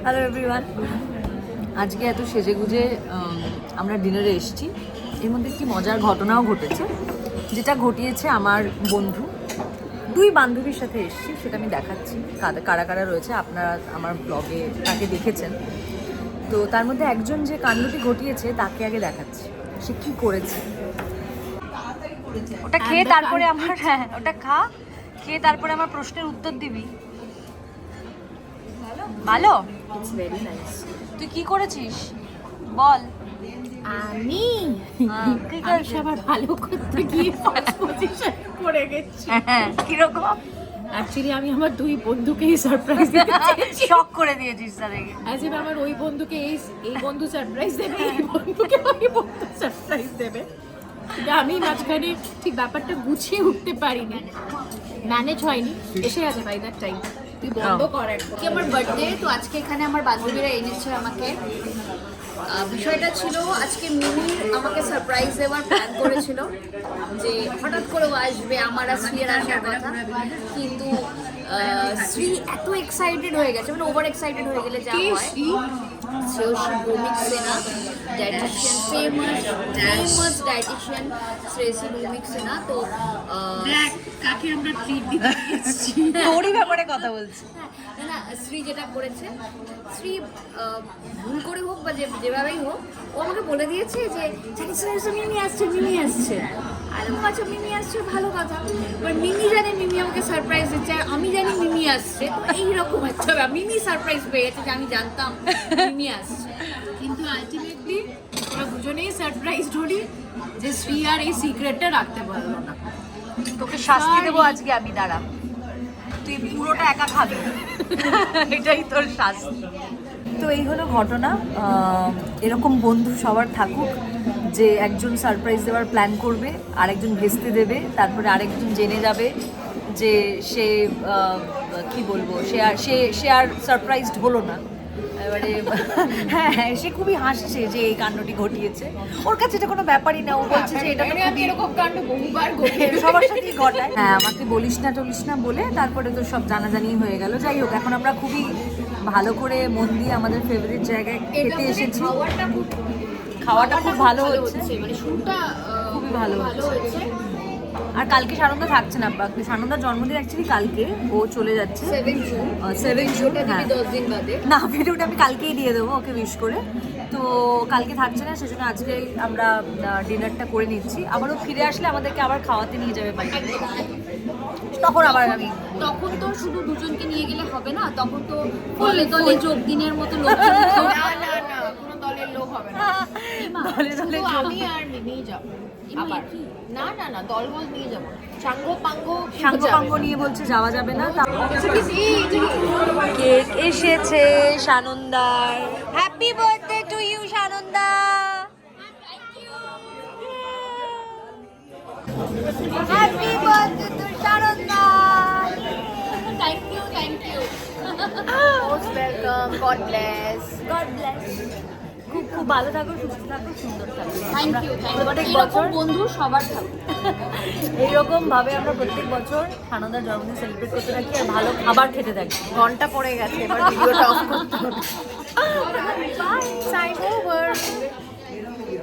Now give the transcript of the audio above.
Hello everyone, আজকে এত সেজেগুজে আমরা ডিনারে এসেছি। এর মধ্যে একটি মজার ঘটনাও ঘটেছে, যেটা ঘটিয়েছে আমার বন্ধু। দুই বান্ধবীর সাথে এসেছি, সেটা আমি দেখাচ্ছি। কারা কারা রয়েছে আপনারা আমার ব্লগে তাকে দেখেছেন। তো তার মধ্যে একজন যে কাণ্ডটি ঘটিয়েছে তাকে আগে দেখাচ্ছি, সে কি করেছে। ওটা খেয়ে তারপরে আমার ওটা খেয়ে তারপরে আমার প্রশ্নের উত্তর দিবি। ভালো, ইটস ভেরি নাইস। তুই কি করেছিস বল। আমি সবার ভালো করতে গিয়ে ফার্স্ট পজিশন করে গেছি। কিরকম? অ্যাকচুয়ালি আমি আমার দুই বন্ধুকেই সারপ্রাইজ দিতে চেয়েছি। শক করে দিয়েছিস তাদেরকে। অ্যাজ ইফ আমার ওই বন্ধুকে এই বন্ধু সারপ্রাইজ দেবে, এই বন্ধুকে ওই বন্ধু সারপ্রাইজ দেবে। কিন্তু আমি মাঝখানে ঠিক ব্যাপারটা গুছিয়ে উঠতে পারিনি, ম্যানেজ হয়নি। এসে গেছে বাই দ্যাট টাইম। তুই বন্ধ কর একদম। আমার বার্থডে, তো আজকে এখানে আমার বান্ধবীরা এনেছে আমাকে। বিষয়টা ছিল আজকে মিমি আমাকে সারপ্রাইজ দেওয়ার প্ল্যান করেছিল, যে হঠাৎ করে ও আসবে, আমার আর শ্রীর আসার কথা। কিন্তু শ্রী এত এক্সাইটেড হয়ে গেছে, মানে ওভার এক্সাইটেড হয়ে গেলে যা হয়। Shreyasi Bhowmik Sena, dietitian, famous dietitian Shreyasi Bhowmik Sena. তো কাকে আমরা ট্রিট দিতে এসেছি, তোরই ব্যাপারে কথা বলছি। না, শ্রী যেটা করেছে, শ্রী ভুল করে হোক বা যেভাবেই হোক, ও আমাকে বলে দিয়েছে যে জানিস মিমি আসছে, মিমি আসছে। আর আচ্ছা মিমি আসছে, ভালো কথা। এবার মিমি জানে মিমি আমাকে সারপ্রাইজ দিচ্ছে, আর আমি জানি মিমি আসছে। তো এইরকম একটা মিমি সারপ্রাইজ পেয়ে গেছে যে আমি জানতাম মিমি আসছে। কিন্তু আলটিমেটলি আমরা দুজনেই সারপ্রাইজ হলি যে শ্রী আর এই সিক্রেটটা রাখতে পারলো না। তোকে শাস্তি দেবো আজকে আমি, দাঁড়া। তুই পুরোটা একা খাবি, এটাই তোর শাস্তি। তো এই হলো ঘটনা। এরকম বন্ধু সবার থাকুক, যে একজন সারপ্রাইজ দেওয়ার প্ল্যান করবে, আরেকজন ভেস্তে দেবে, তারপরে আরেকজন জেনে যাবে যে সে কি বলবো, সে আর সারপ্রাইজড হলো না। এবারে হ্যাঁ, সে খুবই হাসছে যে এই কাণ্ডটি ঘটিয়েছে। ওর কাছে এটা কোনো ব্যাপারই না। ও বলছে যে এটা তো আমি এরকম কাণ্ড বহুবার ঘটিয়ে সবার সাথেই ঘটায়। হ্যাঁ, আমাকে বলিস না বলে তারপরে তো সব জানাজানি হয়ে গেল। যাই হোক, এখন আমরা খুবই ভালো করে মন দিয়ে আমাদের ফেভারিট জায়গায় খেতে এসেছি। খাওয়াটা খুব ভালো হচ্ছে, মানে শুরুটা খুবই ভালো ভালো হচ্ছে। হয়েছে। আর কালকে সানন্দা থাকছে না, সানন্দার জন্মদিন অ্যাকচুয়ালি কালকে, ও চলে যাচ্ছে 7 জুন। হ্যাঁ, 10 দিন বাদে। না, ভিডিওটা আমি কালকেই দিয়ে দেবো ওকে উইশ করে। তো কালকে থাকছে না, সেজন্য আজকে আমরা ডিনারটা করে নিচ্ছি। আবারও ফিরে আসলে আমাদেরকে আবার খাওয়াতে নিয়ে যাবে বাড়িতে, তখন আবার আমি। তখন তো শুধু দুজনকে নিয়ে গেলে হবে না, তখন তো দলে দলে যোগ দিনের মতো লোক। না কোনো দলের লোক হবে না। দলে দলে শুধু আমি আর মিমিই যাব। আবার না দল নিয়ে যাব। সাঙ্গ নিয়ে বলছে যাওয়া যাবে না। কেক এসেছে সানন্দার। Happy birthday to you Sananda. Happy birthday to Sananda. Thank you most welcome. God bless. খুব ভালো থাকো, সুস্থ থাকো, সুন্দর থাকো। Thank you. প্রত্যেক এরকম বছর বন্ধু সবার থাকুক। এইরকম ভাবে আমরা প্রত্যেক বছর সানন্দার জন্মদিন সেলিব্রেট করতে থাকি আর ভালো খাবার খেতে থাকি। ঘন্টা পড়ে গেছে, এবার ভিডিওটা অফ করতে হবে। Sign over.